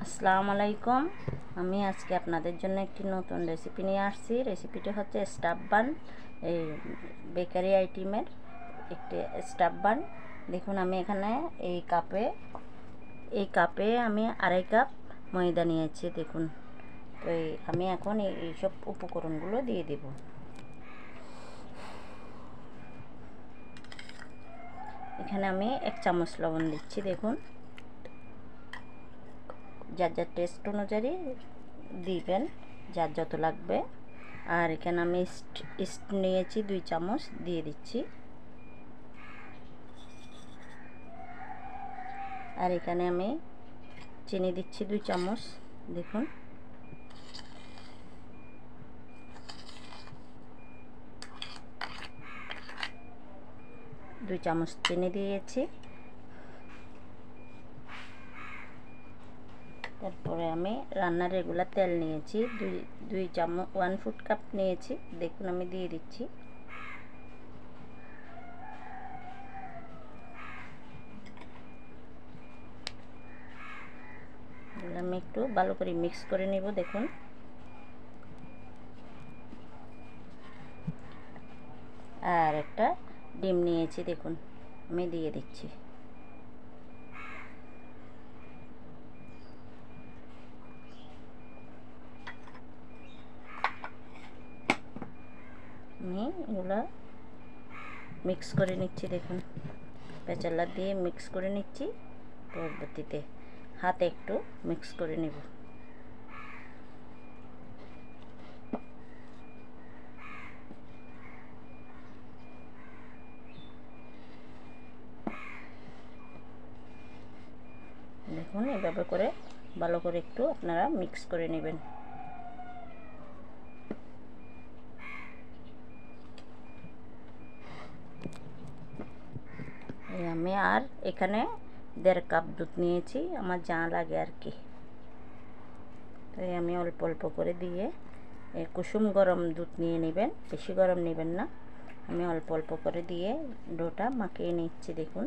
আসসালামু আলাইকুম। আমি আজকে আপনাদের জন্য একটি নতুন রেসিপি নিয়ে আসছি। রেসিপিটি হচ্ছে স্টাফ বান, এই বেকারি আইটেমের একটি স্টাফ বান। দেখুন আমি এখানে এই কাপে আমি 2.5 কাপ ময়দা নিয়েছি। দেখুন, তো আমি এখন এইসব উপকরণগুলো দিয়ে দেব। এখানে আমি 1 চামচ লবণ দিচ্ছি। দেখুন, যার যার টেস্ট অনুযায়ী দিবেন, যার যত লাগবে। আর এখানে আমি ইস্ট নিয়েছি 2 চামচ, দিয়ে দিচ্ছি। আর এখানে আমি চিনি দিচ্ছি 2 চামচ। দেখুন, দুই চামচ চিনি দিয়েছি। তারপরে আমি রান্নার রেগুলার তেল নিয়েছি 2 চামচ, 1 ফুট কাপ নিয়েছি। দেখুন আমি দিয়ে দিচ্ছি। আমি একটু ভালো করে মিক্স করে নিব। দেখুন, আর একটা ডিম নিয়েছি। দেখুন আমি দিয়ে দিচ্ছি। আমি এগুলো মিক্স করে নিচ্ছি। দেখুন, পেঁচালা দিয়ে মিক্স করে নিচ্ছি। পরবর্তীতে হাতে একটু মিক্স করে নেব। দেখুন, এভাবে করে ভালো করে একটু আপনারা মিক্স করে নেবেন। আমি আর এখানে 1.5 কাপ দুধ নিয়েছি, আমার যা লাগে আর কি। তাই আমি অল্প অল্প করে দিয়ে, কুসুম গরম দুধ নিয়ে নেবেন, বেশি গরম নেবেন না। আমি অল্প অল্প করে দিয়ে ডোটা মাখিয়ে নিচ্ছি। দেখুন,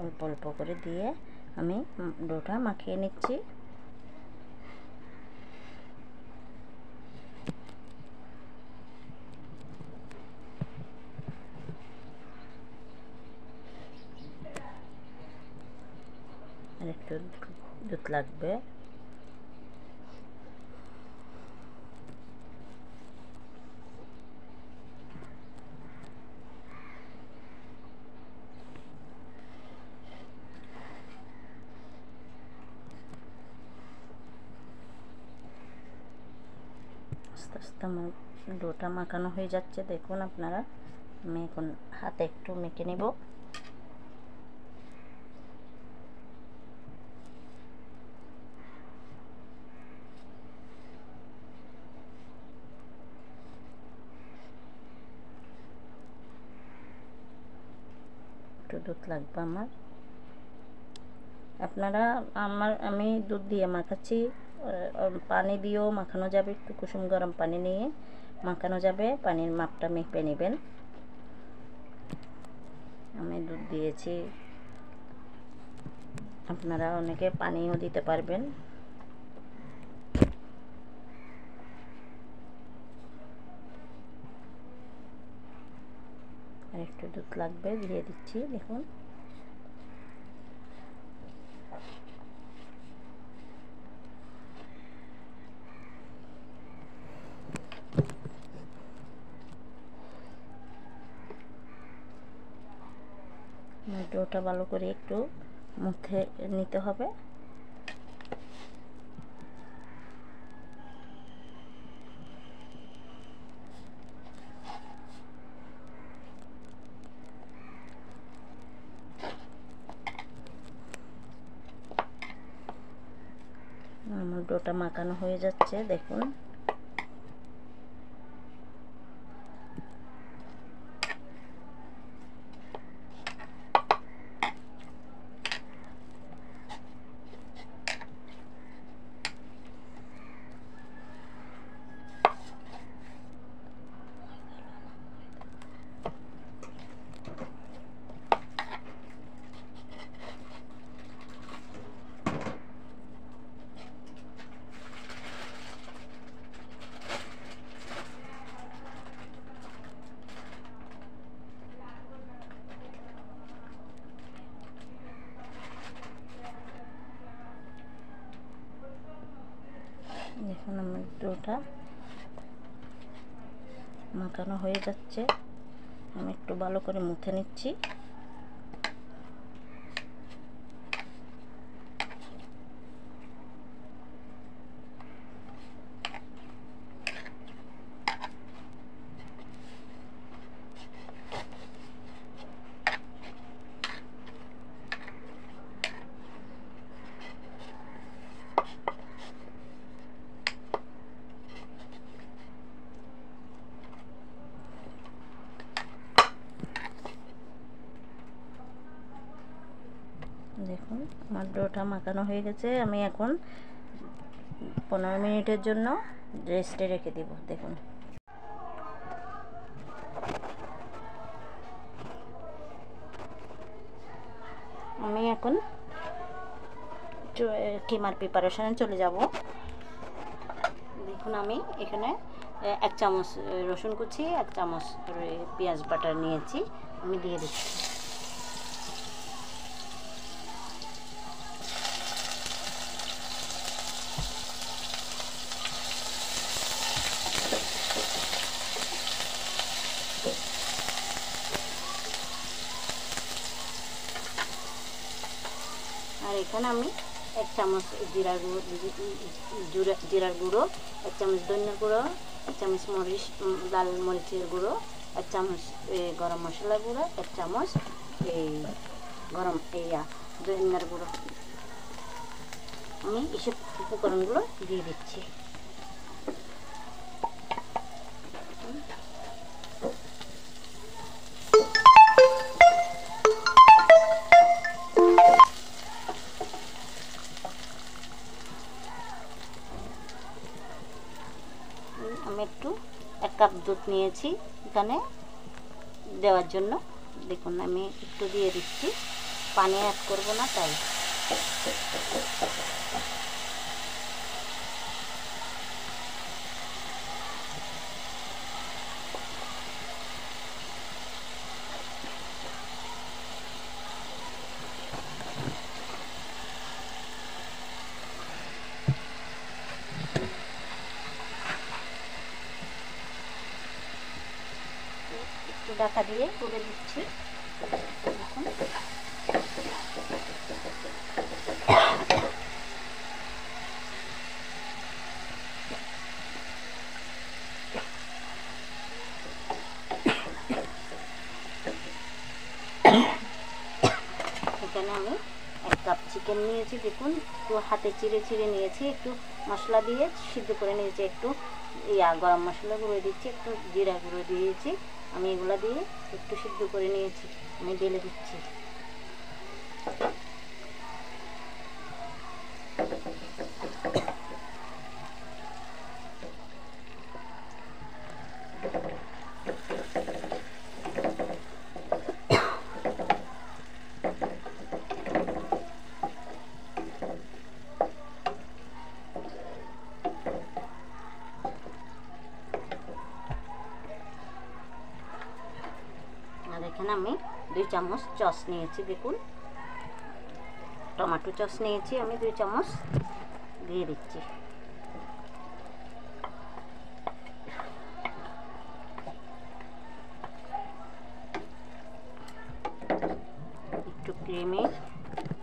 অল্প অল্প করে দিয়ে আমি ডোটা মাখিয়ে নিচ্ছি। আর একটু দুধ লাগবে। আস্তে আস্তে আমার ডোটা মাখানো হয়ে যাচ্ছে। দেখুন আপনারা, আমি এখন হাতে একটু মেখে নেব। একটু দুধ লাগবে আমার। আপনারা আমি দুধ দিয়ে মাখাচ্ছি, পানি দিয়েও মাখানো যাবে। একটু কুসুম গরম পানি নিয়ে মাখানো যাবে। পানির মাপটা মেপে নেবেন। আমি দুধ দিয়েছি, আপনারা অনেকে পানিও দিতে পারবেন। আর একটু দুধ লাগবে, দিয়ে দিচ্ছি। দেখুন, ডোটা ভালো করে একটু মুথে নিতে হবে। আমার ডোটা মাখানো হয়ে যাচ্ছে। দেখুন, ডোটা মাখানো হয়ে যাচ্ছে, আমি একটু ভালো করে মুথে নিচ্ছি। দেখুন আমার ডোটা মাখানো হয়ে গেছে, আমি এখন 15 মিনিটের জন্য রেস্টে রেখে দিব। দেখুন আমি এখন কিমার প্রিপারেশনে চলে যাব। দেখুন আমি এখানে 1 চামচ রসুন কুচি, 1 চামচ পেঁয়াজ বাটার নিয়েছি, আমি দিয়ে দিচ্ছি। আর এখানে আমি 1 চামচ জিরার গুঁড়ো, 1 চামচ ধনিয়ার গুঁড়ো, 1 চামচ লাল মরিচের গুঁড়ো, 1 চামচ গরম মশলা গুঁড়ো, 1 চামচ ধনিয়ার গুঁড়ো, আমি এসব উপকরণগুলো দিয়ে দিচ্ছি। আমি একটু 1 কাপ দুধ নিয়েছি এখানে দেওয়ার জন্য। দেখুন আমি একটু দিয়ে দিচ্ছি, পানি অ্যাড করব না তাই। একটু ঢাকা দিয়ে করে দিচ্ছি। দেখুন এখানে আমি 1 কাপ চিকেন নিয়েছি। দেখুন একটু হাতে চিড়ে নিয়েছি, একটু মশলা দিয়ে সিদ্ধ করে নিয়েছি, একটু গরম মশলা গুঁড়ো দিচ্ছি, একটু জিরা গুঁড়ো দিয়েছি, আমি এগুলো দিয়ে একটু সিদ্ধ করে নিয়েছি, আমি ঢেলে দিচ্ছি। আর এখানে আমি 2 চামচ সস নিয়েছি। দেখুন টমেটো সস নিয়েছি, আমি 2 চামচ দিয়ে দিচ্ছি। একটু ক্রিমি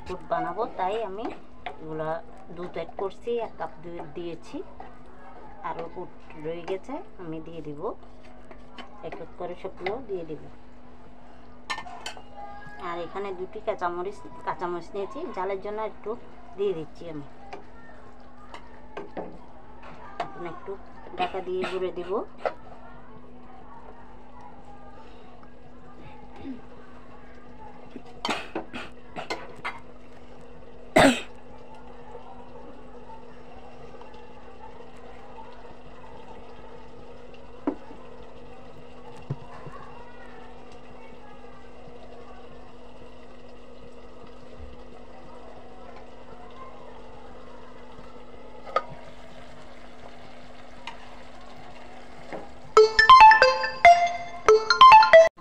দুধ বানাবো তাই আমি এগুলা দুধ অ্যাড করছি, 1 কাপ দুধ দিয়েছি, আরও দুধ রয়ে গেছে, আমি দিয়ে দিব। এক এক করে সবগুলো দিয়ে দিব। আর এখানে 2টি কাঁচামরিচ নিয়েছি, ঝালের জন্য একটু দিয়ে দিচ্ছি আমি। এখন একটু ঢাকা দিয়ে গুঁড়ে দিব।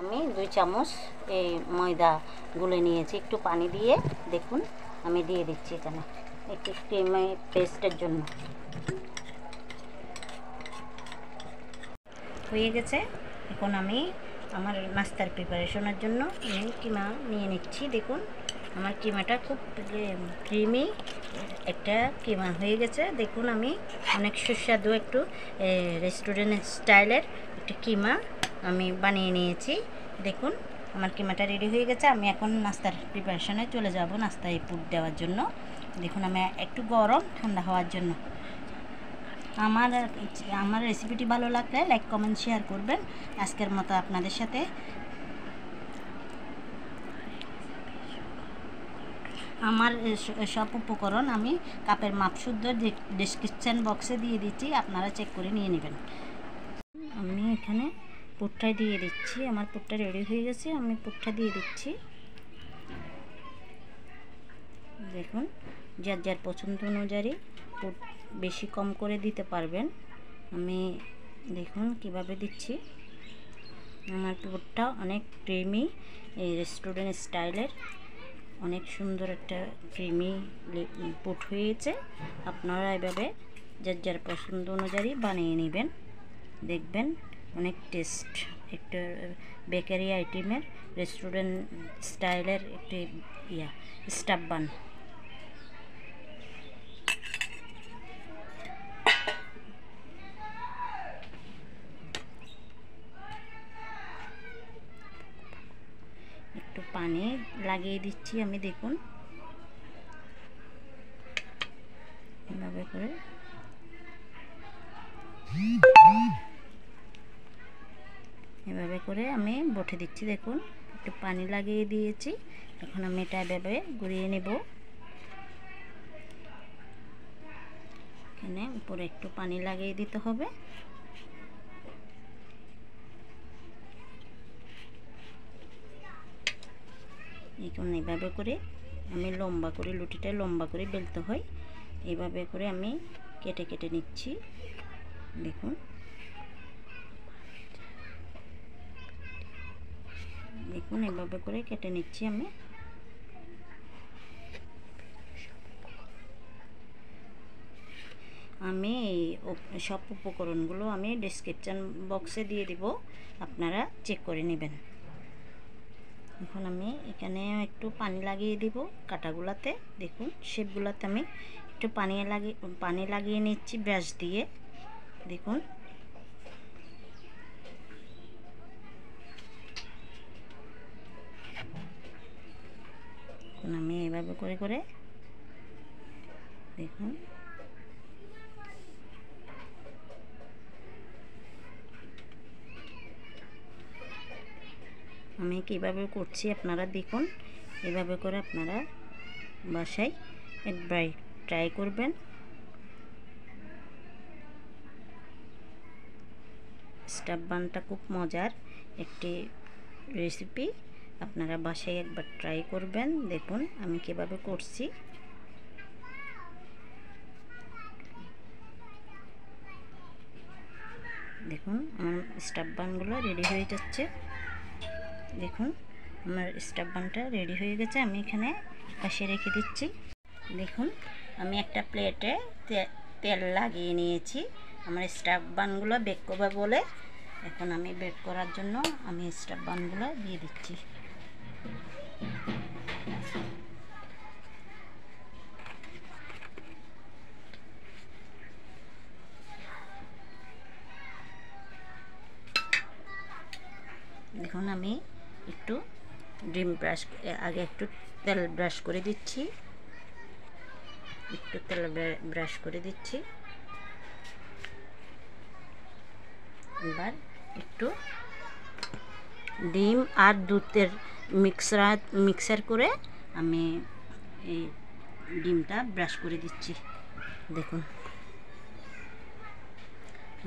আমি 2 চামচ এই ময়দা গুলে নিয়েছি, একটু পানি দিয়ে দেখুন আমি দিয়ে দিচ্ছি এখানে একটু ক্রিমি পেস্টের জন্য। হয়ে গেছে। এখন আমি আমার নাস্তার প্রিপারেশনের জন্য আমি কিমা নিয়ে নিচ্ছি। দেখুন আমার কিমাটা খুব ক্রিমি একটা কিমা হয়ে গেছে। দেখুন আমি অনেক সুস্বাদু একটু রেস্টুরেন্ট স্টাইলের একটা কিমা আমি বানিয়ে নিয়েছি। দেখুন আমার কিমাটা রেডি হয়ে গেছে। আমি এখন নাস্তার প্রিপারেশনে চলে যাব নাস্তায় পুর দেওয়ার জন্য। দেখুন আমি একটু গরম ঠান্ডা হওয়ার জন্য। আমার রেসিপিটি ভালো লাগলে লাইক কমেন্ট শেয়ার করবেন। আজকের মতো আপনাদের সাথে আমার সব উপকরণ আমি কাপের মাপশুদ্ধ ডেসক্রিপশন বক্সে দিয়ে দিচ্ছি, আপনারা চেক করে নিয়ে নেবেন। আমি এখানে পুরটা দিয়ে দিচ্ছি। আমার পুরটা রেডি হয়ে গেছে, আমি পুরটা দিয়ে দিচ্ছি। দেখুন যার যার পছন্দ অনুযায়ী পুর বেশি কম করে দিতে পারবেন। আমি দেখুন কিভাবে দিচ্ছি। আমার পুরটা অনেক ক্রিমি রেস্টুরেন্ট স্টাইলের অনেক সুন্দর একটা ক্রিমি পুর হয়েছে। আপনারা এভাবে যার যার পছন্দ অনুযায়ী বানিয়ে নেবেন, দেখবেন অনেক টেস্ট। একটা বেকারি আইটেমের রেস্টুরেন্ট স্টাইলের একটি স্টাফ বান। একটু পানি লাগিয়ে দিচ্ছি আমি। দেখুন এভাবে করে আমি বটে দিচ্ছি। দেখুন একটু পানি লাগিয়ে দিয়েছি। এখন আমি এটা এভাবে ঘুরিয়ে নেব। এখানে উপরে একটু পানি লাগিয়ে দিতে হবে। এখন এইভাবে করে আমি লম্বা করে লুটিটা লম্বা করে বেলতে হয়, এইভাবে করে আমি কেটে কেটে নিচ্ছি। দেখুন দেখুন এভাবে করে কেটে নিচ্ছি আমি। আমি সব উপকরণগুলো আমি ডেসক্রিপশন বক্সে দিয়ে দিব, আপনারা চেক করে নেবেন। এখন আমি এখানে একটু পানি লাগিয়ে দিব কাটাগুলাতে। দেখুন শেপগুলোতে আমি একটু পানি লাগিয়ে নিচ্ছি ব্রাশ দিয়ে। দেখুন আমি এভাবে করে করে দেখুন আমি কীভাবে করছি আপনারা দেখুন। এভাবে করে আপনারা বাসায় একবার ট্রাই করবেন। স্টাফ বানটা খুব মজার একটি রেসিপি, আপনারা বাসায় একবার ট্রাই করবেন। দেখুন আমি কীভাবে করছি। দেখুন আমার স্টাফ বানগুলো রেডি হয়ে যাচ্ছে। দেখুন আমার স্টাফ বানটা রেডি হয়ে গেছে, আমি এখানে পাশে রেখে দিচ্ছি। দেখুন আমি একটা প্লেটে তেল লাগিয়ে নিয়েছি আমার স্টাফ বানগুলো বেক করবে বলে। এখন আমি বেক করার জন্য আমি স্টাফ বানগুলো দিয়ে দিচ্ছি। দেখুন আমি একটু আগে একটু তেল ব্রাশ করে দিচ্ছি। একটু তেল ব্রাশ করে দিচ্ছি। এবার একটু ডিম আর দুধের মিক্সার করে আমি এই ডিমটা ব্রাশ করে দিচ্ছি। দেখুন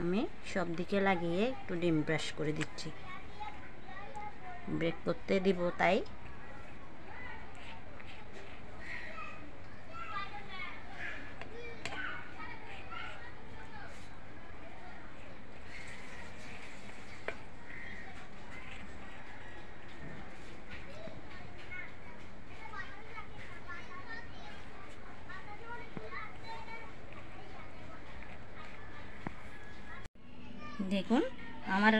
আমি সব দিকে লাগিয়ে একটু ডিম ব্রাশ করে দিচ্ছি, ব্রেক করতে দিব তাই। দেখুন আমার